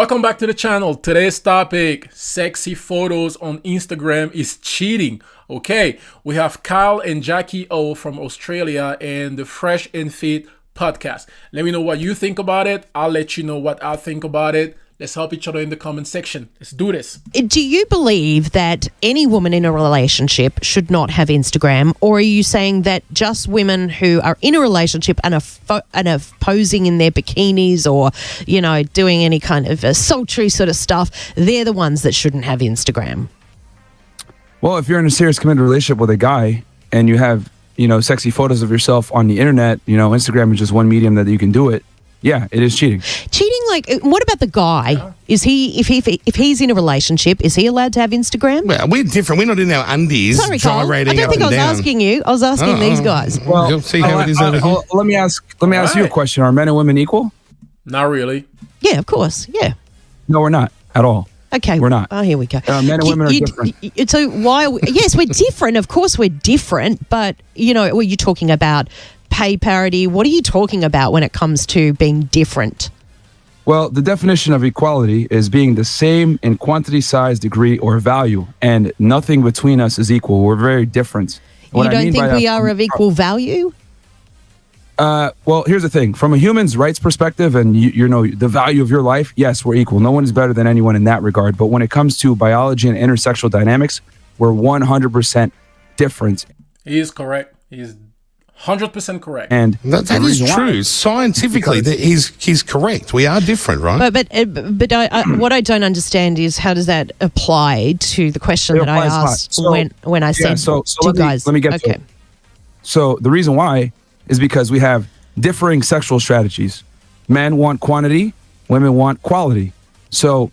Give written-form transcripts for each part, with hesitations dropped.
Welcome back to the channel. Today's topic, sexy photos on Instagram is cheating. Okay, we have Kyle and Jackie O from Australia and the Fresh and Fit podcast. Let me know what you think about it. I'll let you know what I think about it. Let's help each other in the comment section. Let's do this. Do you believe that any woman in a relationship should not have Instagram, or are you saying that just women who are in a relationship and are posing in their bikinis or, you know, doing any kind of sultry sort of stuff, they're the ones that shouldn't have Instagram? Well, if you're in a serious committed relationship with a guy and you have, you know, sexy photos of yourself on the internet, you know, Instagram is just one medium that you can do it. Yeah, it is cheating. Cheating, like, what about the guy? Yeah. Is he, if he's in a relationship, is he allowed to have Instagram? Well, we're different. We're not in our undies. Sorry, Carl. I don't think I was asking you. I was asking these guys. Well, you'll see how it is over here. Let me ask you a question. Are men and women equal? Not really. Yeah, of course. Yeah. No, we're not at all. Okay. We're not. Oh, here we go. Men and women are different. So why? Yes, we're different. Of course, we're different. But, you know, were you talking about pay parity? What are you talking about when it comes to being different? Well, the definition of equality is being the same in quantity, size, degree, or value, and nothing between us is equal. We're very different. You don't think we are of equal value? Well, here's the thing. From a human's rights perspective and, you know, the value of your life, yes, we're equal. No one is better than anyone in that regard. But when it comes to biology and intersexual dynamics, we're 100% different. He is correct. He is 100% correct. And that is true. Scientifically, he's correct. We are different, right? But what I don't understand is how does that apply to the question that I asked when I said two guys? Let me get to it. So the reason why is because we have differing sexual strategies. Men want quantity, women want quality. So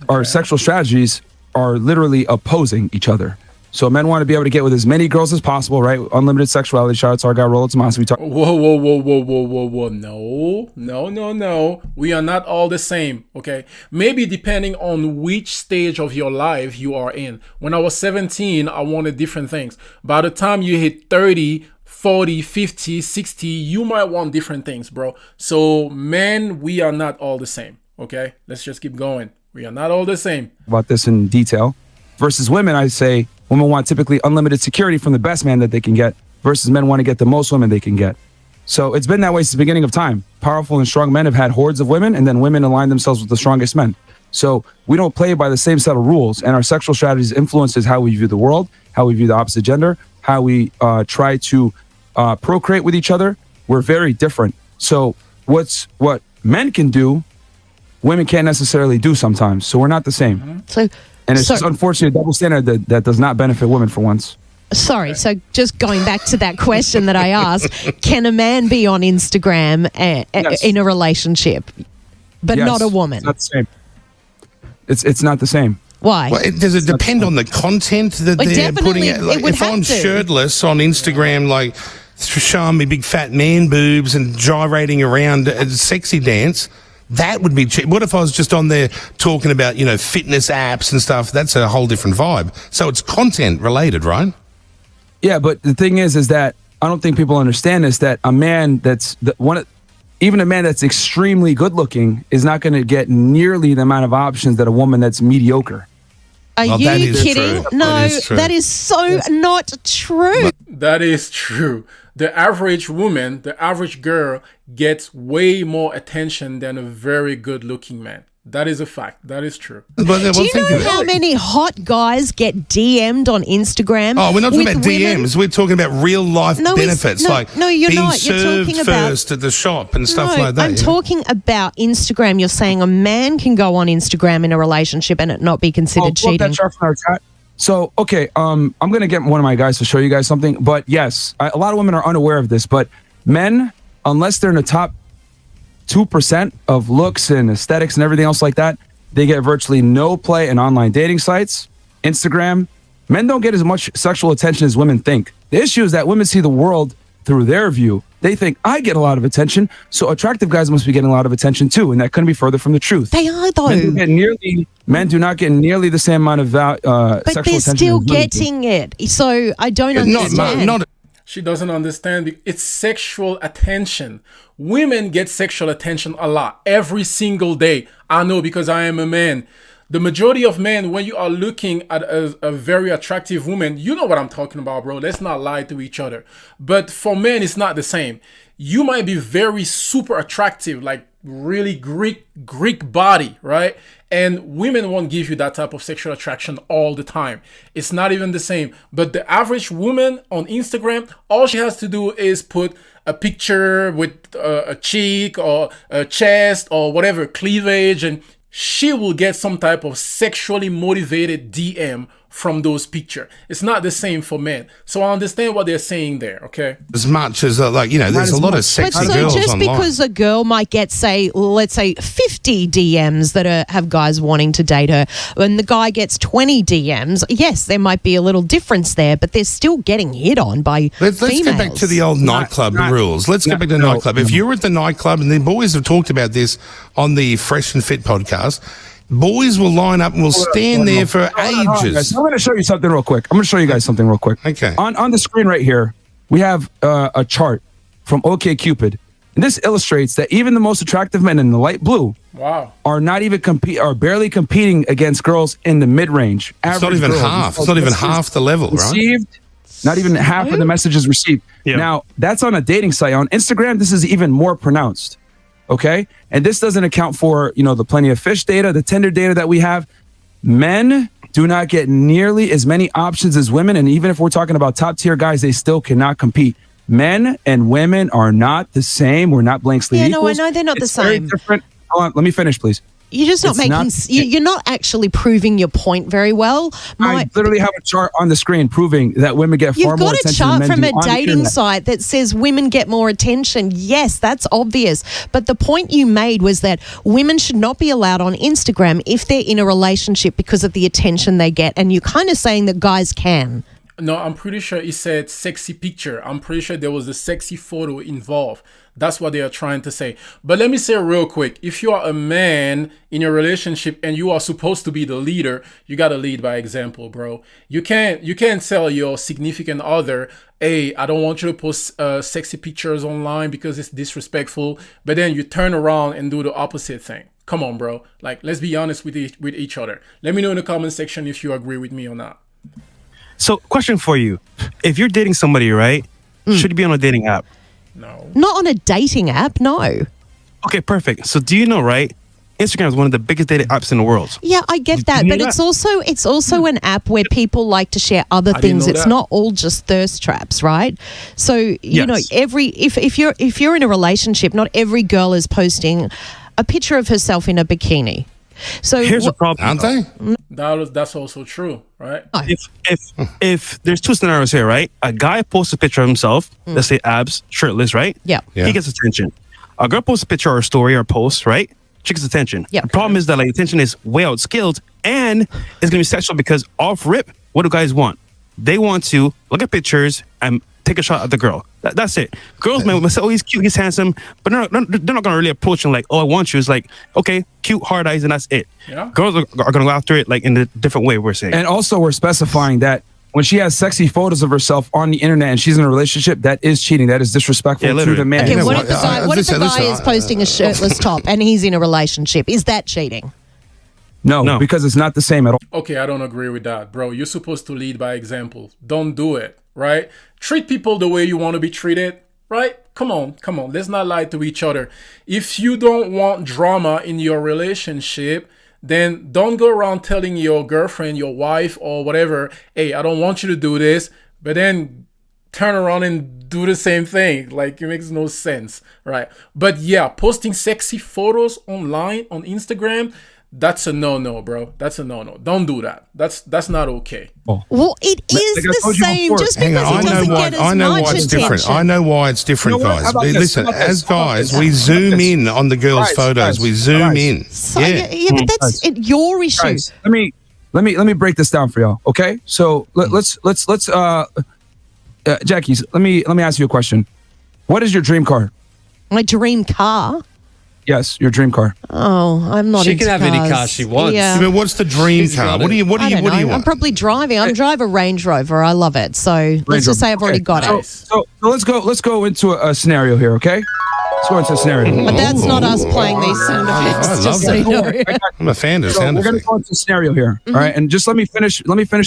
our sexual strategies are literally opposing each other. So men want to be able to get with as many girls as possible, right? Unlimited sexuality. Shout out to our guy, Rollo Tomas. Whoa. No. We are not all the same, okay? Maybe depending on which stage of your life you are in. When I was 17, I wanted different things. By the time you hit 30, 40, 50, 60, you might want different things, bro. So men, we are not all the same, okay? Let's just keep going. We are not all the same. About this in detail. Versus women, I say women want typically unlimited security from the best man that they can get versus men want to get the most women they can get. So it's been that way since the beginning of time. Powerful and strong men have had hordes of women, and then women align themselves with the strongest men. So we don't play by the same set of rules, and our sexual strategies influences how we view the world, how we view the opposite gender, how we try to procreate with each other. We're very different. So what men can do, women can't necessarily do sometimes. So we're not the same. And it's just unfortunately a double standard that does not benefit women for once. Sorry, so just going back to that question that I asked, can a man be on Instagram in a relationship, but not a woman? It's not the same. It's not the same. Why? Well, does it depend on the content that they're putting out? Like, if I'm shirtless on Instagram, like showing me big fat man boobs and gyrating around a sexy dance, that would be cheap. What if I was just on there talking about, you know, fitness apps and stuff? That's a whole different vibe. So it's content related, right? Yeah, but the thing is that I don't think people understand this, that a man even a man that's extremely good looking is not going to get nearly the amount of options that a woman that's mediocre. Are you kidding? True. No, that is so not true. That is true. The average woman, the average girl gets way more attention than a very good looking man. That is a fact. That is true. Do you know how many hot guys get DM'd on Instagram? Oh, we're not talking about DMs. We're talking about real life benefits, you're being not. You're served talking about first at the shop and stuff like that. I'm talking about Instagram. You're saying a man can go on Instagram in a relationship and it not be considered cheating. So, okay, I'm going to get one of my guys to show you guys something. But yes, a lot of women are unaware of this. But men, unless they're in the top 2% of looks and aesthetics and everything else like that, they get virtually no play in online dating sites, Instagram. Men don't get as much sexual attention as women think. The issue is that women see the world through their view. They think, I get a lot of attention, so attractive guys must be getting a lot of attention too, and that couldn't be further from the truth. They are, though. Men do not get nearly the same amount of sexual attention. But they're still getting it. So I don't understand. She doesn't understand. It's sexual attention. Women get sexual attention a lot, every single day. I know because I am a man. The majority of men, when you are looking at a very attractive woman, you know what I'm talking about, bro. Let's not lie to each other. But for men, it's not the same. You might be very super attractive, like really Greek body, right? And women won't give you that type of sexual attraction all the time. It's not even the same. But the average woman on Instagram, all she has to do is put a picture with a cheek or a chest or whatever, cleavage, and she will get some type of sexually motivated DM from those pictures. It's not the same for men. So I understand what they're saying there, okay? As much as, there's a lot of sexy girls just online. because a girl might get, let's say 50 DMs that have guys wanting to date her, and the guy gets 20 DMs, yes, there might be a little difference there, but they're still getting hit on by Let's females. get back to the old nightclub rules. Let's get back to the nightclub. If you're at the nightclub, and the boys have talked about this on the Fresh and Fit podcast, boys will line up and will stand there for ages. I'm going to show you something real quick. Okay. On the screen right here, we have a chart from OkCupid. And this illustrates that even the most attractive men in the light blue are not even are barely competing against girls in the mid-range. It's not even half. It's not even half the level, right? Not even half of the messages received. Yeah. Now, that's on a dating site. On Instagram, this is even more pronounced. Okay. And this doesn't account for, the Plenty of Fish data, the Tinder data that we have. Men do not get nearly as many options as women. And even if we're talking about top tier guys, they still cannot compete. Men and women are not the same. We're not blank slate equals. No, I know they're not the same. Very different. Hold on, let me finish, please. You're just not you're not actually proving your point very well. I literally have a chart on the screen proving that women get far more attention. You've got a chart than men from a dating site that says women get more attention. Yes, that's obvious. But the point you made was that women should not be allowed on Instagram if they're in a relationship because of the attention they get. And you're kind of saying that guys can. No, I'm pretty sure he said sexy picture. I'm pretty sure there was a sexy photo involved. That's what they are trying to say. But let me say real quick, if you are a man in a relationship and you are supposed to be the leader, you got to lead by example, bro. You can't tell your significant other, hey, I don't want you to post sexy pictures online because it's disrespectful, but then you turn around and do the opposite thing. Come on, bro. Like, let's be honest with each other. Let me know in the comment section if you agree with me or not. So, question for you. If you're dating somebody, right, should you be on a dating app? No. Not on a dating app, no. Okay, perfect. So, do you know, right, Instagram is one of the biggest dating apps in the world. Yeah, I get that, but it's also an app where people like to share other things. It's not all just thirst traps, right? So, you know, if you're in a relationship, not every girl is posting a picture of herself in a bikini. So here's a problem, aren't they? That's also true, right? If there's two scenarios here, right? A guy posts a picture of himself, let's say abs, shirtless, right? Yeah. He gets attention. A girl posts a picture or a story or a post, right? She gets attention. Yeah. The problem is that attention is way outskilled and it's gonna be sexual because off rip, what do guys want? They want to look at pictures and take a shot at the girl. That's it. Girls may say, oh, he's cute, he's handsome, but they're not going to really approach him like, oh, I want you. It's like, okay, cute, hard eyes, and that's it. Yeah. Girls are going to go after it like in a different way, we're saying. And also, we're specifying that when she has sexy photos of herself on the internet and she's in a relationship, that is cheating. That is disrespectful to the man. Okay, what if the guy is posting a shirtless top and he's in a relationship? Is that cheating? No, because it's not the same at all. Okay, I don't agree with that, bro. You're supposed to lead by example. Don't do it, right? Treat people the way you want to be treated, right? Come on. Let's not lie to each other. If you don't want drama in your relationship, then don't go around telling your girlfriend, your wife, or whatever, hey, I don't want you to do this, but then turn around and do the same thing. Like, it makes no sense, right? But yeah, posting sexy photos online on Instagram, that's a no-no, bro. That's a no-no. Don't do that. That's not okay. Well, it is the same. Just because it doesn't get as much attention. I know why it's different. I know why it's different, guys. Listen, as guys, we zoom in on the girls' photos. We zoom in. So, yeah, but that's your issue. Guys, let me break this down for y'all. Okay, so let's Jackie. Let me ask you a question. What is your dream car? My dream car. Yes, your dream car. Oh, I'm not. She can have any car she wants. Yeah. I mean, what's the dream car? What do you I don't know. want? I'm probably driving. I drive a Range Rover. I love it. So let's just say I've already got it. So let's go into a scenario here, okay? Let's go into a scenario. But that's not us playing these sound effects. I love Just so you know. I'm a fan of So sound we're gonna effects. go into a scenario here, all right? And just let me finish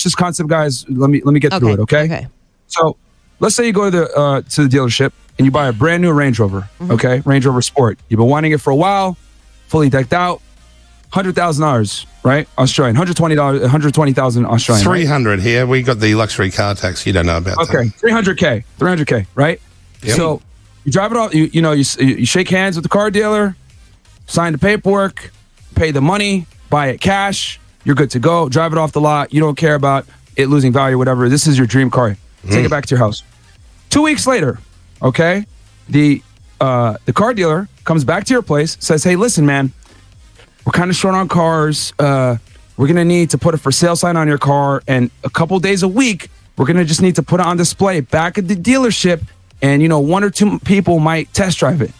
this concept, guys. Let me get through it, okay? Okay. So let's say you go to the dealership and you buy a brand new Range Rover, okay? Range Rover Sport. You've been wanting it for a while, fully decked out, $100,000, right? Australian, $120,000 Australian. 300 here. We got the luxury car tax. You don't know about that. Okay, 300K, right? Yep. So you drive it off. You shake hands with the car dealer, sign the paperwork, pay the money, buy it cash. You're good to go. Drive it off the lot. You don't care about it losing value, whatever. This is your dream car. Take it back to your house. 2 weeks later, okay, the car dealer comes back to your place, says, "Hey, listen, man, we're kind of short on cars. We're gonna need to put a for sale sign on your car, and a couple days a week, we're gonna just need to put it on display back at the dealership, and 1 or 2 people might test drive it.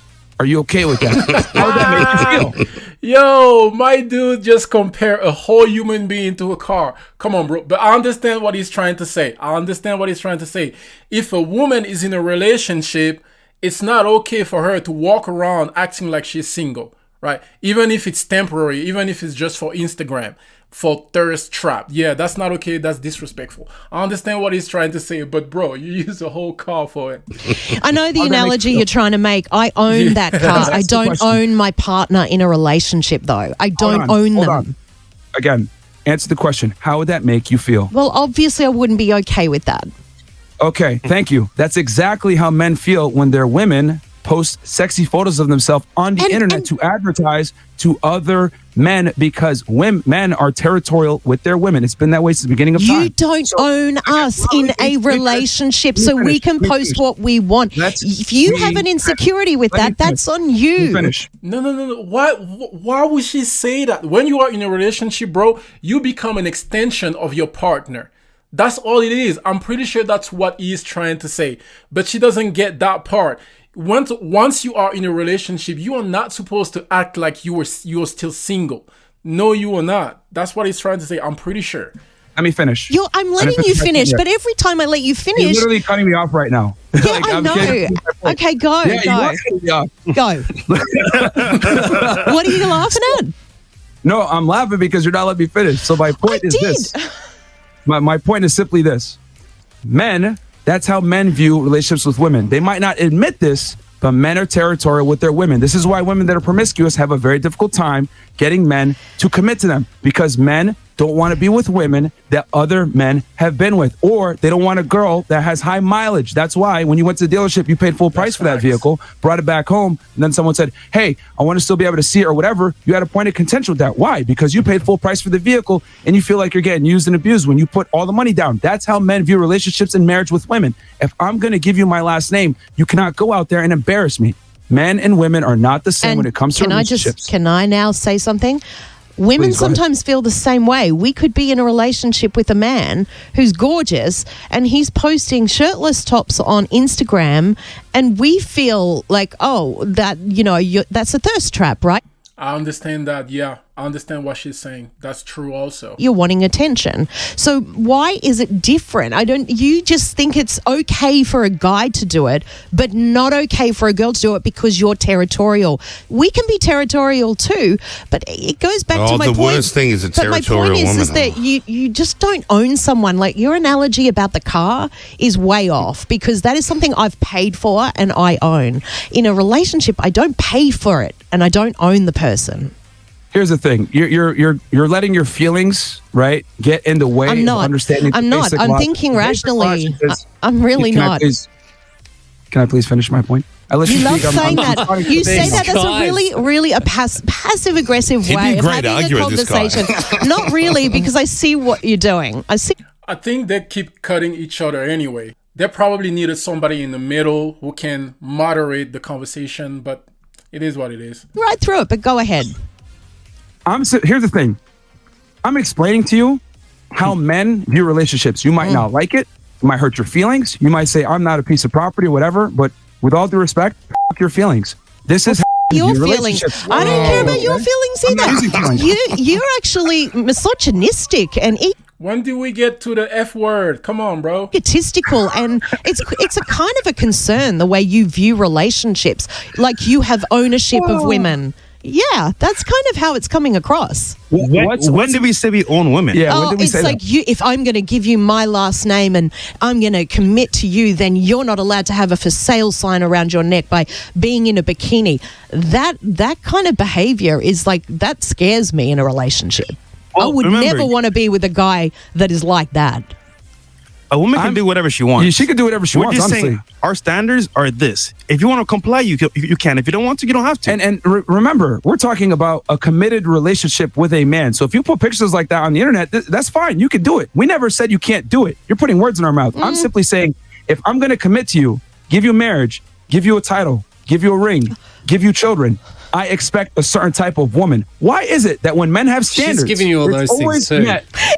Are you okay with that?" How would that make you feel? Yo, my dude just compare a whole human being to a car. Come on, bro. But I understand what he's trying to say. If a woman is in a relationship, it's not okay for her to walk around acting like she's single, right? Even if it's temporary, even if it's just for Instagram, for thirst trap. Yeah, that's not okay. That's disrespectful. I understand what he's trying to say, but bro, you use a whole car for it. I know the analogy you're trying to make. I own that car. I don't own my partner in a relationship, though. I don't own them. On. Again, answer the question. How would that make you feel? Well, obviously, I wouldn't be okay with that. Okay, thank you. That's exactly how men feel when their women post sexy photos of themselves on the internet to advertise to other men, because men are territorial with their women. It's been that way since the beginning of time. You don't own us in a relationship, so we can post what we want. If you have an insecurity with that, that's on you. No. Why would she say that? When you are in a relationship, bro, you become an extension of your partner. That's all it is. I'm pretty sure that's what he is trying to say. But she doesn't get that part. Once you are in a relationship, you are not supposed to act like you are still single. No, you are not. That's what he's trying to say. I'm pretty sure. Let me finish. I'm letting you finish, but every time I let you finish, you're literally cutting me off right now. Yeah, I know. Okay, go. Yeah, you are cutting me off. Go. What are you laughing at? No, I'm laughing because you're not letting me finish. So my point is this. My point is simply this. Men, that's how men view relationships with women. They might not admit this, but men are territorial with their women. This is why women that are promiscuous have a very difficult time getting men to commit to them, because men don't want to be with women that other men have been with, or they don't want a girl that has high mileage. That's why when you went to the dealership, you paid full price for that vehicle, brought it back home, and then someone said, "Hey, I want to still be able to see it," or whatever. You had a point of contention with that. Why? Because you paid full price for the vehicle and you feel like you're getting used and abused when you put all the money down. That's how men view relationships and marriage with women. If I'm going to give you my last name, you cannot go out there and embarrass me. Men and women are not the same when it comes to relationships. Can I now say something? Women sometimes feel the same way. We could be in a relationship with a man who's gorgeous and he's posting shirtless tops on Instagram, and we feel like, oh, that, that's a thirst trap, right? I understand that. Yeah, I understand what she's saying. That's true also. You're wanting attention. So why is it different? You just think it's okay for a guy to do it, but not okay for a girl to do it because you're territorial. We can be territorial too, but it goes back to my point. The worst thing is a territorial woman. But my point is that you just don't own someone. Like, your analogy about the car is way off, because that is something I've paid for and I own. In a relationship, I don't pay for it and I don't own the person. Here's the thing: you're letting your feelings, right, get in the way of understanding. I'm not. I'm thinking rationally. I'm really not. Can I please finish my point? You love saying that. You say that. That's a really a passive aggressive way of having a conversation. Not really, because I see what you're doing. I think they keep cutting each other anyway. They probably needed somebody in the middle who can moderate the conversation, but it is what it is. Right through it, but go ahead. Here's the thing. I'm explaining to you how men view relationships. You might not like it. It might hurt your feelings. You might say, I'm not a piece of property or whatever. But with all due respect, f*** your feelings. This is your feelings. I don't care about your feelings either. You're actually misogynistic and when do we get to the F word? Come on, bro. egotistical, and it's a kind of a concern the way you view relationships. Like you have ownership of women. Yeah, that's kind of how it's coming across. When do we say we own women? Yeah, when did we it's say like that? if I'm going to give you my last name and I'm going to commit to you, then you're not allowed to have a for sale sign around your neck by being in a bikini. That kind of behavior is like, that scares me in a relationship. I would never want to be with a guy that is like that. A woman can do whatever she wants. Yeah, she can do whatever she We're wants, just honestly. saying our standards are this. If you want to comply, you can. If you don't want to, you don't have to. And remember, we're talking about a committed relationship with a man. So if you put pictures like that on the internet, that's fine. You can do it. We never said you can't do it. You're putting words in our mouth. I'm simply saying, if I'm going to commit to you, give you marriage, give you a title, give you a ring, give you children, I expect a certain type of woman. Why is it that when men have standards, she's giving you all those things too.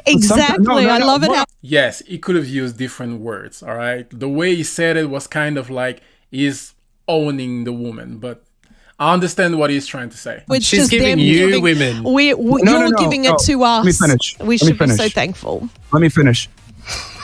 Exactly. I love it. Yes, he could have used different words, all right? The way he said it was kind of like he's owning the woman, but I understand what he's trying to say. She's giving you women. You're giving it to us. Let me finish. We should be so thankful. Let me finish.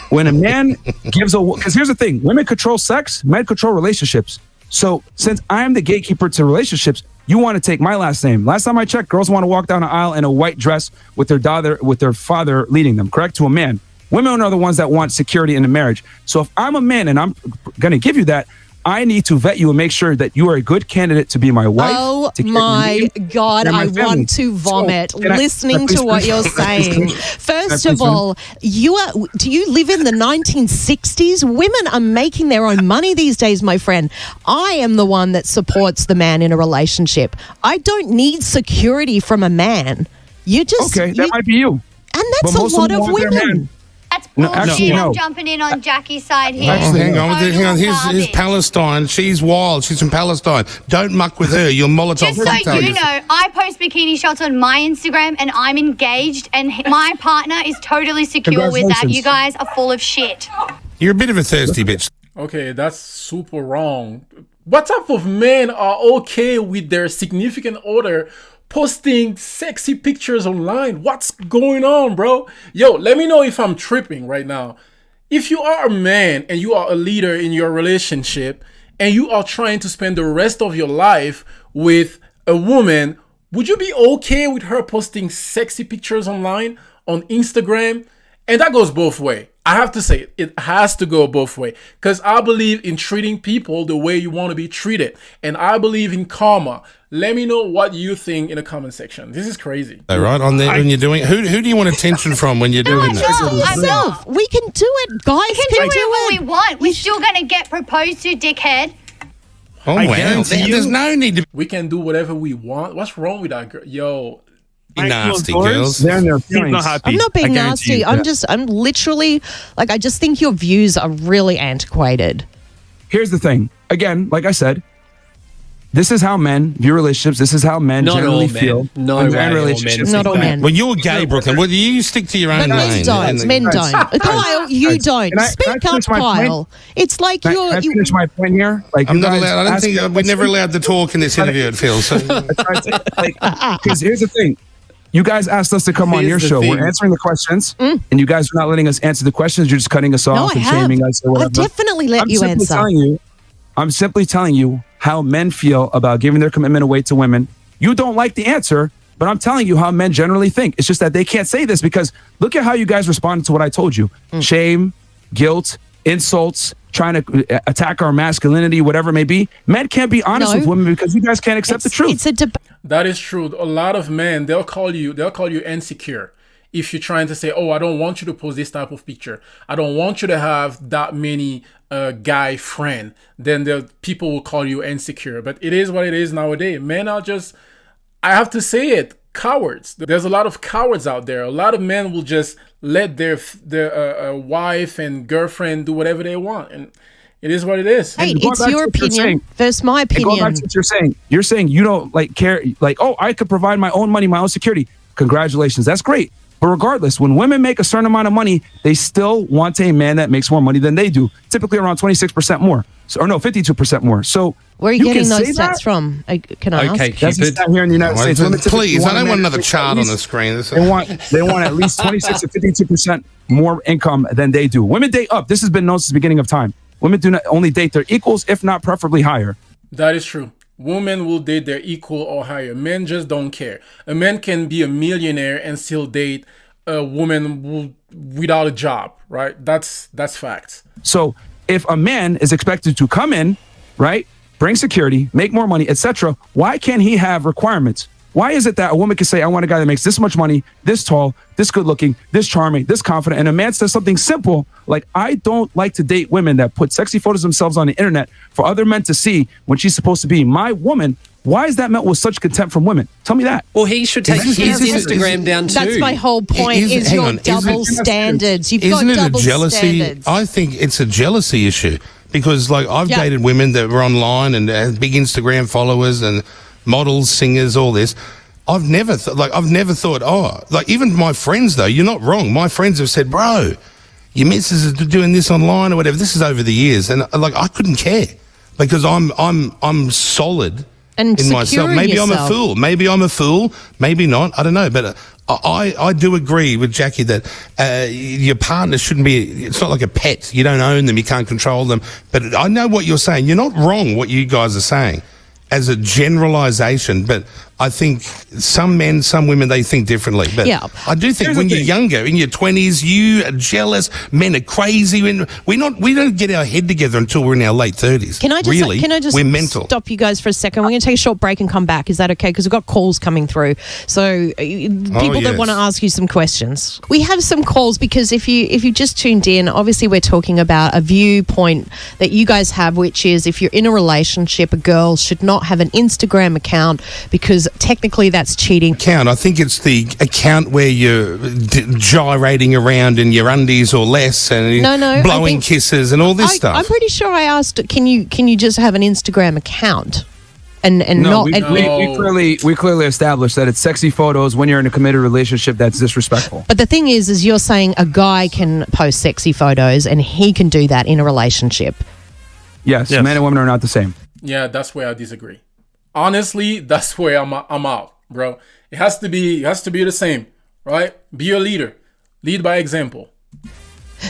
When a man gives because here's the thing, women control sex, men control relationships. So since I'm the gatekeeper to relationships, you want to take my last name. Last time I checked, girls want to walk down an aisle in a white dress with their father leading them, correct? To a man. Women are the ones that want security in a marriage. So if I'm a man and I'm going to give you that, I need to vet you and make sure that you are a good candidate to be my wife. Oh my God, I want to vomit listening to what you're saying. First of all, do you live in the 1960s? Women are making their own money these days, my friend. I am the one that supports the man in a relationship. I don't need security from a man. That might be you. And that's a lot of women. That's bullshit. I'm jumping in on Jackie's side here. Hang on. Here's Palestine. She's wild. She's from Palestine. Don't muck with her. You'll Molotov Just so you know, I post bikini shots on my Instagram and I'm engaged and my partner is totally secure with that. You guys are full of shit. You're a bit of a thirsty bitch. Okay, that's super wrong. What type of men are okay with their significant other posting sexy pictures online? What's going on, bro? Yo, let me know if I'm tripping right now. If you are a man and you are a leader in your relationship and you are trying to spend the rest of your life with a woman, would you be okay with her posting sexy pictures online on Instagram? And that goes both ways. I have to say, it has to go both ways. Because I believe in treating people the way you want to be treated. And I believe in karma. Let me know what you think in the comment section. This is crazy. All right, on there when you're doing who do you want attention from when you're doing that? We can do it, guys. We can do whatever we want. We're still going to get proposed to, dickhead. Oh, wow. There's no need to We can do whatever we want. What's wrong with that girl? Yo, be nasty, girls. They're in their feelings. Not happy. I'm not being nasty. I'm literally, like, I just think your views are really antiquated. Here's the thing. Again, like I said, this is how men view relationships. This is how men generally feel. Relationships. Not all men. Well, you're gay, Brooklyn. Well, you stick to your own lane. Men don't. Kyle, you don't. Speak up, Kyle. It's like Can I finish my point here? Like, I'm not allowed. I don't think we're never allowed to talk in this interview. It feels. Because here's the thing. You guys asked us to come on your show. We're answering the questions, and you guys are not letting us answer the questions. You're just cutting us off and shaming us or whatever. I definitely let you answer. I'm simply telling you how men feel about giving their commitment away to women. You don't like the answer, but I'm telling you how men generally think. It's just that they can't say this because look at how you guys responded to what I told you. Shame, guilt, insults, trying to attack our masculinity, whatever it may be. Men can't be honest with women because you guys can't accept the truth. It's a debate. That is true. A lot of men, they'll call you insecure if you're trying to say, oh, I don't want you to post this type of picture. I don't want you to have that many guy friend. Then the people will call you insecure. But it is what it is nowadays. Men are just, I have to say it, cowards. There's a lot of cowards out there. A lot of men will just let their wife and girlfriend do whatever they want. And it is what it is. Hey, it's your opinion versus my opinion. Going back to what you're saying. You're saying you don't care. Like, oh, I could provide my own money, my own security. Congratulations. That's great. But regardless, when women make a certain amount of money, they still want a man that makes more money than they do, typically around 26% more. So, or no, 52% more. So where are you getting those stats from? Can I ask? That's the stat here in the United States. Please, I don't want another chart on the screen. They want at least 26 to 52% more income than they do. Women date up. This has been known since the beginning of time. Women do not only date their equals, if not preferably higher. That is true. Women will date their equal or higher. Men just don't care. A man can be a millionaire and still date a woman without a job, right? That's facts. So if a man is expected to come in, right, bring security, make more money, etc., why can't he have requirements? Why is it that a woman can say, I want a guy that makes this much money, this tall, this good looking, this charming, this confident, and a man says something simple like, I don't like to date women that put sexy photos of themselves on the internet for other men to see when she's supposed to be my woman. Why is that met with such contempt from women? Tell me that. Well, he should take his Instagram down too. That's my whole point. Is your double standards? You've got double standards. I think it's a jealousy issue because, like, I've dated women that were online and had big Instagram followers and models, singers, all this. I've never thought, even my friends though, you're not wrong. My friends have said, bro, your missus is doing this online or whatever. This is over the years, and I couldn't care because I'm solid and in myself. Maybe I'm a fool. Maybe not. I don't know. But I do agree with Jackie that your partner shouldn't be. It's not like a pet. You don't own them. You can't control them. But I know what you're saying. You're not wrong. What you guys are saying as a generalization, but I think some men, some women, they think differently. But I do think when you're younger, in your 20s, you are jealous. Men are crazy. We don't get our head together until we're in our late 30s. Can I just we're mental. Stop you guys for a second? We're going to take a short break and come back. Is that okay? Because we've got calls coming through. So people that want to ask you some questions. We have some calls because if you just tuned in, obviously we're talking about a viewpoint that you guys have, which is if you're in a relationship, a girl should not have an Instagram account because technically that's cheating. I think it's the account where you're gyrating around in your undies or less and blowing kisses and all this stuff. I'm pretty sure I asked, can you just have an Instagram account? We clearly established that it's sexy photos when you're in a committed relationship that's disrespectful. But the thing is you're saying a guy can post sexy photos and he can do that in a relationship. Yes. Men and women are not the same. Yeah, that's where I disagree. Honestly, that's where I'm out, bro. It has to be the same, right? Be a leader. Lead by example.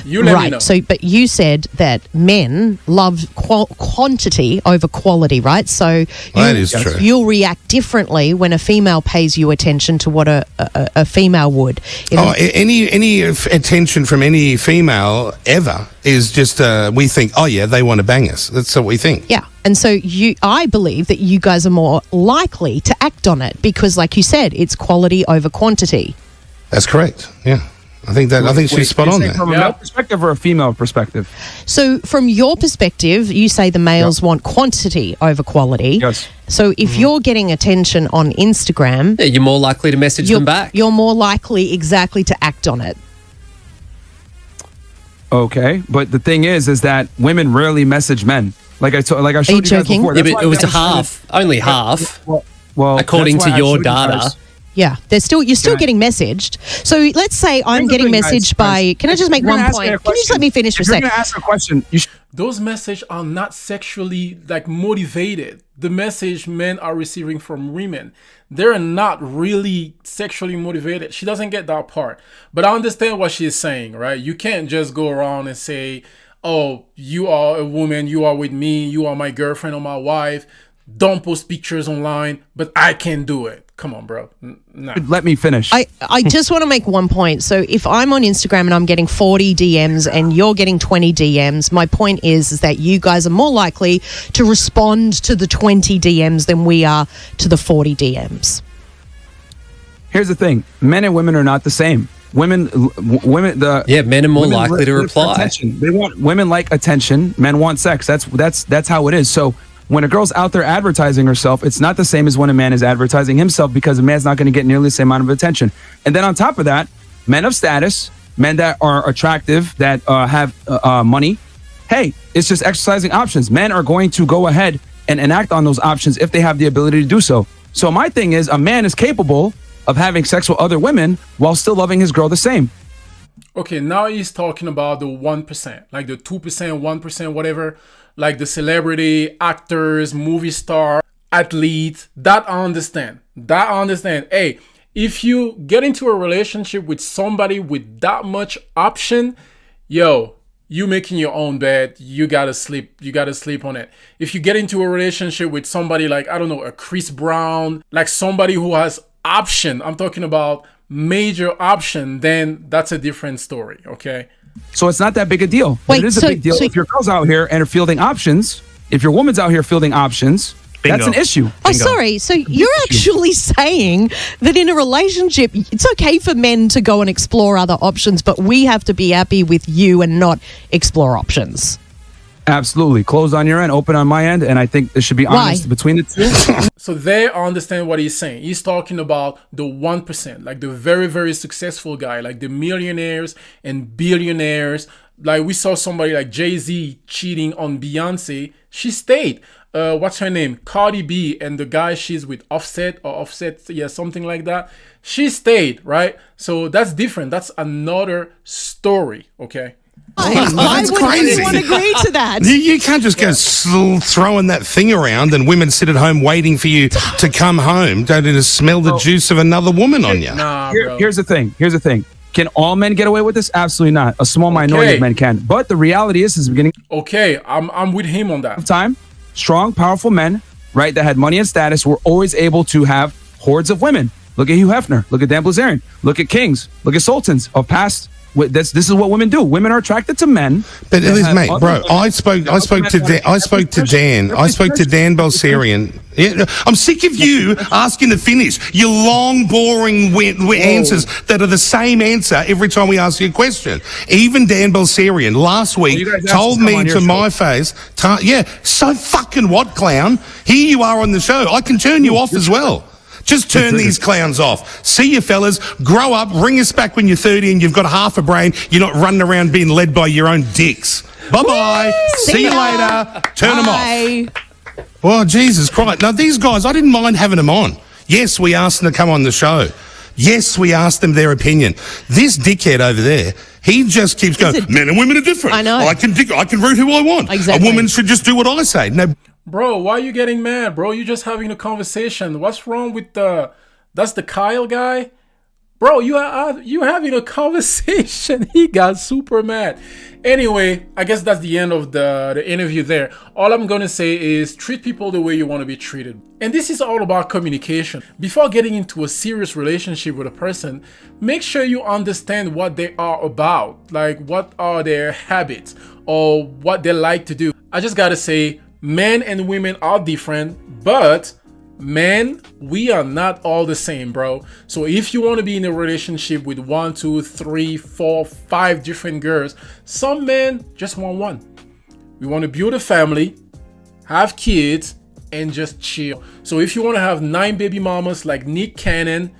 You let me know. So, but you said that men love quantity over quality, right? So that is true. You'll react differently when a female pays you attention to what a female would. Any attention from any female ever is just we think, oh yeah, they want to bang us. That's what we think. Yeah. And so I believe that you guys are more likely to act on it because, like you said, it's quality over quantity. That's correct. Yeah. I think she's spot on there. From a male perspective or a female perspective? So from your perspective, you say the males want quantity over quality. Yes. So if you're getting attention on Instagram... you're more likely to message them back. You're more likely exactly to act on it. Okay. But the thing is that women rarely message men. Like I showed you guys before. Yeah, but it was half. Only half. Well, according to your data. Yeah, you're still getting messaged. So let's say I'm getting messaged by. Can I just make one point? Can you just let me finish for a second? I'm going to ask a question. Those messages are not sexually motivated. The message men are receiving from women, they're not really sexually motivated. She doesn't get that part, but I understand what she's saying, right? You can't just go around and say, "Oh, you are a woman. You are with me. You are my girlfriend or my wife. Don't post pictures online, but I can do it." Come on, bro. No. Let me finish. I just want to make one point. So if I'm on Instagram and I'm getting 40 DMs and you're getting 20 DMs, my point is that you guys are more likely to respond to the 20 DMs than we are to the 40 DMs. Here's the thing. Men and women are not the same. Men are more likely to reply. Women like attention. Men want sex. That's how it is. So when a girl's out there advertising herself, it's not the same as when a man is advertising himself because a man's not going to get nearly the same amount of attention. And then on top of that, men of status, men that are attractive, that have money, hey, it's just exercising options. Men are going to go ahead and act on those options if they have the ability to do so. So my thing is a man is capable of having sex with other women while still loving his girl the same. Okay, now he's talking about the 1%, like the 2%, 1%, whatever, like the celebrity, actors, movie star, athlete. That I understand. Hey, if you get into a relationship with somebody with that much option, yo, you making your own bed, you gotta sleep on it. If you get into a relationship with somebody like, I don't know, a Chris Brown, like somebody who has option, I'm talking about major option, then that's a different story, okay? So it's not that big a deal. But Wait, it is a big deal if your girl's out here and are fielding options. If your woman's out here fielding options, Bingo. that's an issue. Oh, sorry. So you're actually saying that in a relationship, it's okay for men to go and explore other options, but we have to be happy with you and not explore options. Absolutely. Closed on your end, open on my end, and I think it should be honest between the two. So there, I understand what he's saying. He's talking about the 1%, like the very, very successful guy, like the millionaires and billionaires. Like we saw somebody like Jay-Z cheating on Beyonce. She stayed. What's her name? Cardi B, and the guy she's with, Offset, yeah, something like that. She stayed, right? So that's different. That's another story, okay? Why would anyone agree to that? You can't just go throwing that thing around and women sit at home waiting for you to come home. Don't you smell the juice of another woman on you? Nah, Here's the thing. Can all men get away with this? Absolutely not. A small minority of men can. But the reality is beginning. Okay, I'm with him on that. Time, strong, powerful men, right, that had money and status were always able to have hordes of women. Look at Hugh Hefner. Look at Dan Bilzerian. Look at kings. Look at sultans of past. This is what women do. Women are attracted to men. But mate, bro, I spoke to Dan Bilzerian. Yeah, I'm sick of you asking to finish your long, boring answers that are the same answer every time we ask you a question. Even Dan Bilzerian last week told me to my face, so fucking what, clown? Here you are on the show. I can turn you off as well. Just turn these clowns off. See you fellas, grow up, ring us back when you're 30 and you've got half a brain. You're not running around being led by your own dicks. Bye-bye. See you later. Turn them off. Well, Jesus Christ. Now, these guys, I didn't mind having them on. Yes, we asked them to come on the show. Yes, we asked them their opinion. This dickhead over there, he just keeps going, men and women are different. I know. I can root who I want. Exactly. A woman should just do what I say. No. Bro, why are you getting mad, bro? You're just having a conversation. What's wrong with that's the Kyle guy? Bro, you having a conversation. He got super mad. Anyway, I guess that's the end of the interview there. All I'm going to say is treat people the way you want to be treated. And this is all about communication. Before getting into a serious relationship with a person, make sure you understand what they are about. Like, what are their habits or what they like to do. I just got to say, men and women are different, but men, we are not all the same, bro. So if you want to be in a relationship with 1, 2, 3, 4, 5 different girls, some men just want one. We want to build a family, have kids, and just chill. So if you want to have 9 baby mamas like Nick Cannon,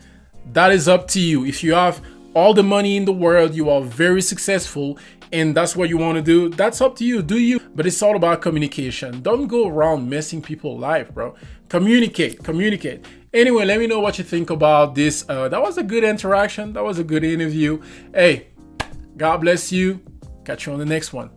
that is up to you. If you have all the money in the world, you are very successful, and that's what you want to do, that's up to you. Do you? But it's all about communication. Don't go around messing people's life, bro. Communicate. Anyway, let me know what you think about this. That was a good interaction. That was a good interview. Hey, God bless you. Catch you on the next one.